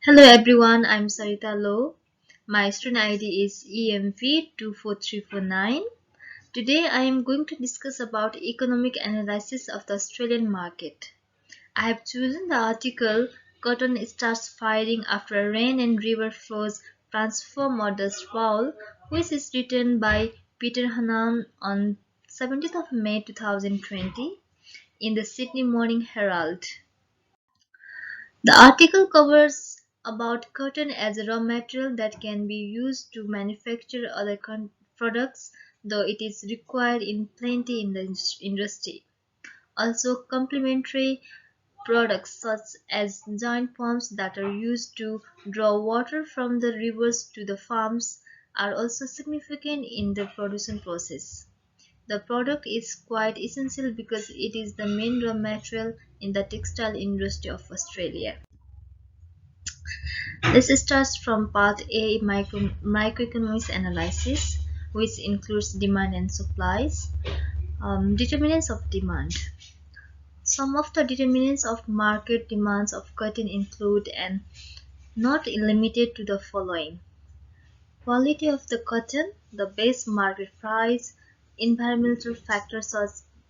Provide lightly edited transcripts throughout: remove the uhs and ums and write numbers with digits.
Hello everyone, I'm Sarita Low. My student ID is EMV24349. Today I am going to discuss about economic analysis of the Australian market. I have chosen the article Cotton Starts Firing After Rain and River Flows Transform Modest Fall, which is written by Peter Hannan on 17th of May 2020 in the Sydney Morning Herald. The article covers about cotton as a raw material that can be used to manufacture other products, though it is required in plenty in the industry. Also, complementary products such as giant pumps that are used to draw water from the rivers to the farms are also significant in the production process. The product is quite essential because it is the main raw material in the textile industry of Australia. This starts from Part A microeconomics analysis, which includes demand and supplies. Determinants of demand. Some of the determinants of market demands of cotton include and not limited to the following: quality of the cotton, the base market price, environmental factors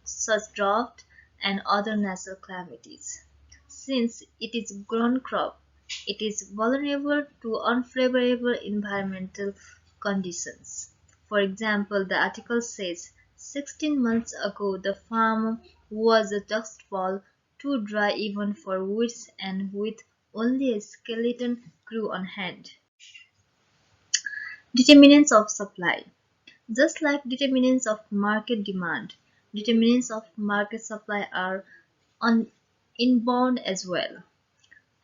such drought, and other natural calamities. Since it is grown crop, it is vulnerable to unfavorable environmental conditions. For example, the article says 16 months ago the farm was a dust ball, too dry even for weeds and with only a skeleton crew on hand. Determinants of supply. Just like determinants of market demand, determinants of market supply are inbound as well.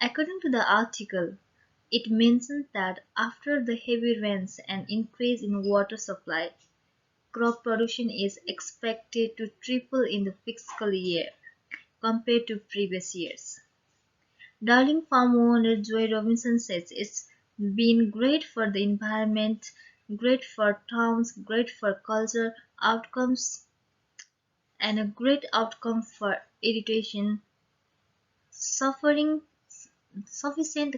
According to the article, it mentions that after the heavy rains and increase in water supply, crop production is expected to triple in the fiscal year compared to previous years. Darling farm owner Joy Robinson says it's been great for the environment, great for towns, great for culture outcomes, and a great outcome for education. Suffering sufficient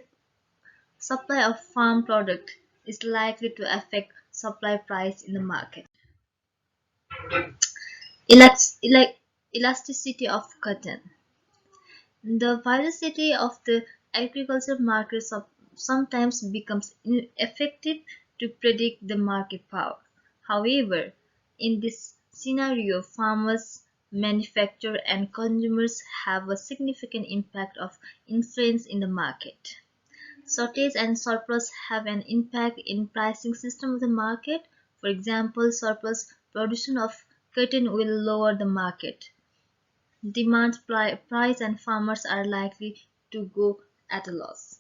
supply of farm product is likely to affect supply price in the market. Elasticity of cotton. The volatility of the agriculture market sometimes becomes ineffective to predict the market power. However, in this scenario, farmers, manufacturers, and consumers have a significant impact of influence in the market. Shortage and surplus have an impact in pricing system of the market. For example, surplus production of cotton will lower the market demand price and farmers are likely to go at a loss.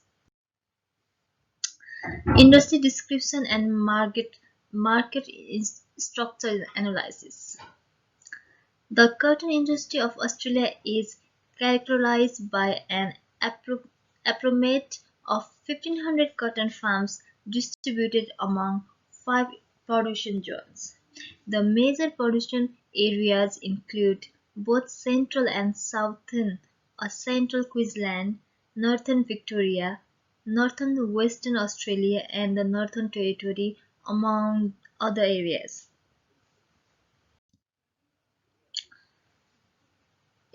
Industry description and market structure analysis. The cotton industry of Australia is characterized by an approximate of 1,500 cotton farms distributed among 5 production zones. The major production areas include both central and southern or central Queensland, northern Victoria, northern Western Australia and the Northern Territory among other areas.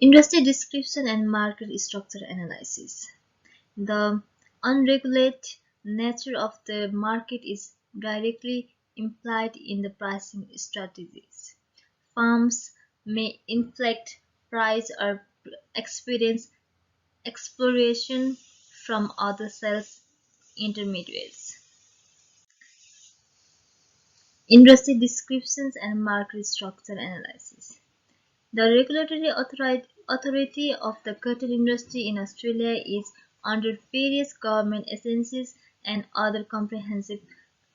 Industry description and market structure analysis. The unregulated nature of the market is directly implied in the pricing strategies. Firms may inflate price or experience exploration from other sales intermediaries. Industry descriptions and market structure analysis. The regulatory authority of the cotton industry in Australia is under various government agencies and other comprehensive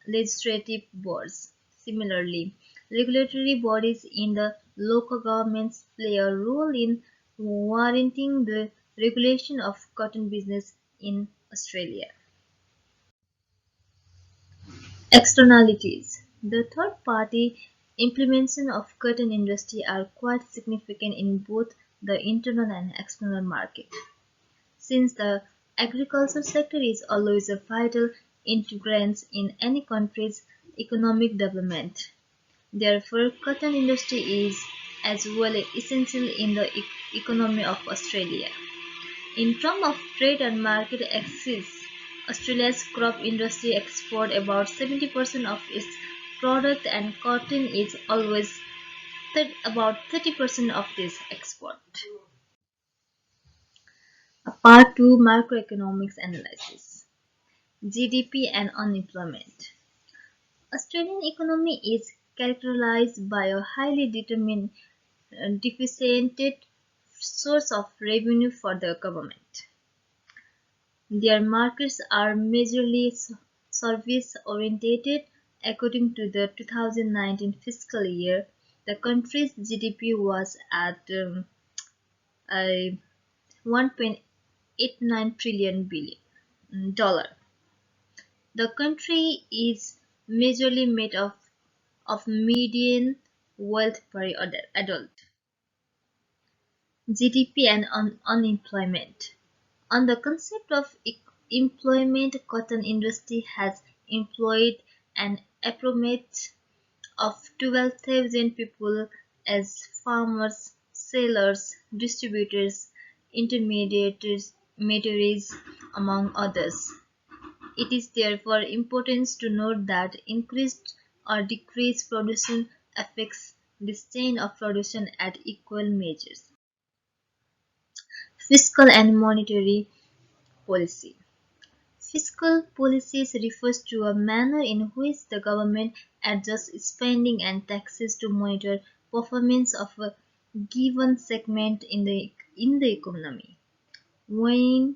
legislative boards. Similarly, regulatory bodies in the local governments play a role in warranting the regulation of cotton business in Australia. Externalities. The third-party implementation of cotton industry are quite significant in both the internal and external market. Since the Agriculture sector is always a vital integrant in any country's economic development. Therefore, cotton industry is as well essential in the economy of Australia. In terms of trade and market access, Australia's crop industry exports about 70% of its product and cotton is always about 30% of this export. Part 2 Macroeconomics Analysis GDP and Unemployment. Australian economy is characterized by a highly determined deficient source of revenue for the government. Their markets are majorly service-oriented. According to the 2019 fiscal year, the country's GDP was at a 1.89 trillion billion dollar. The country is majorly made of median wealth per adult. GDP and unemployment. On the concept of employment, cotton industry has employed an approximate of 12,000 people as farmers, sellers, distributors, intermediaries, among others. It is therefore important to note that increased or decreased production affects the chain of production at equal measures. Fiscal and monetary policy. Fiscal policies refers to a manner in which the government adjusts spending and taxes to monitor performance of a given segment in the economy. Owing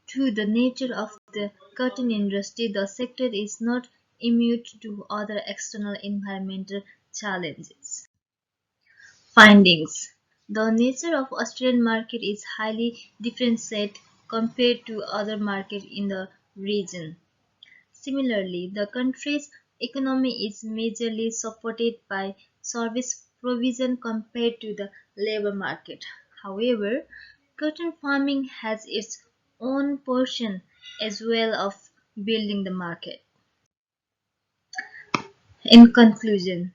to the nature of the cotton industry, the sector is not immune to other external environmental challenges. Findings: the nature of Australian market is highly differentiated compared to other markets in the region. Similarly, the country's economy is majorly supported by service provision compared to the labor market. However, cotton farming has its own portion as well of building the market. In conclusion,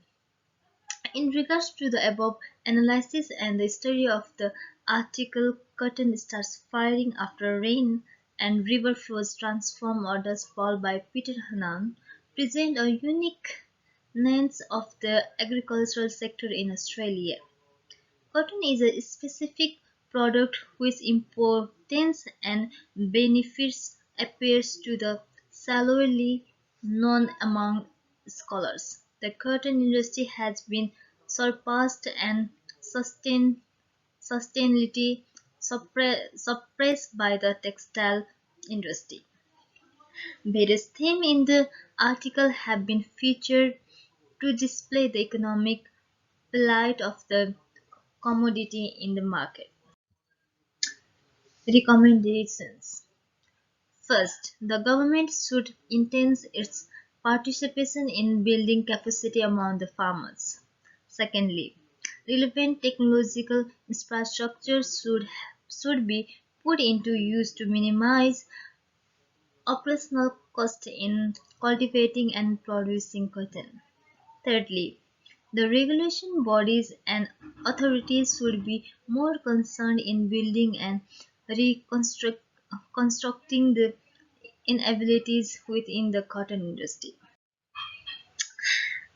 in regards to the above analysis and the study of the article Cotton Starts Firing After Rain and River Flows Transform or Does Fall by Peter Hannan present a unique lens of the agricultural sector in Australia. Cotton is a specific product whose importance and benefits appears to the shallowly known among scholars. The cotton industry has been surpassed and sustainability suppressed by the textile industry. Various themes in the article have been featured to display the economic plight of the commodity in the market. Recommendations: first, the government should enhance its participation in building capacity among the farmers. Secondly, relevant technological infrastructure should be put into use to minimize operational cost in cultivating and producing cotton. Thirdly, the regulation bodies and authorities should be more concerned in building and reconstructing the inabilities within the cotton industry.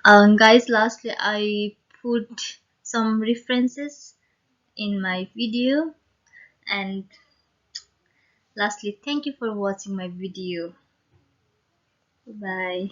Guys, lastly, I put some references in my video, and lastly, thank you for watching my video. Bye.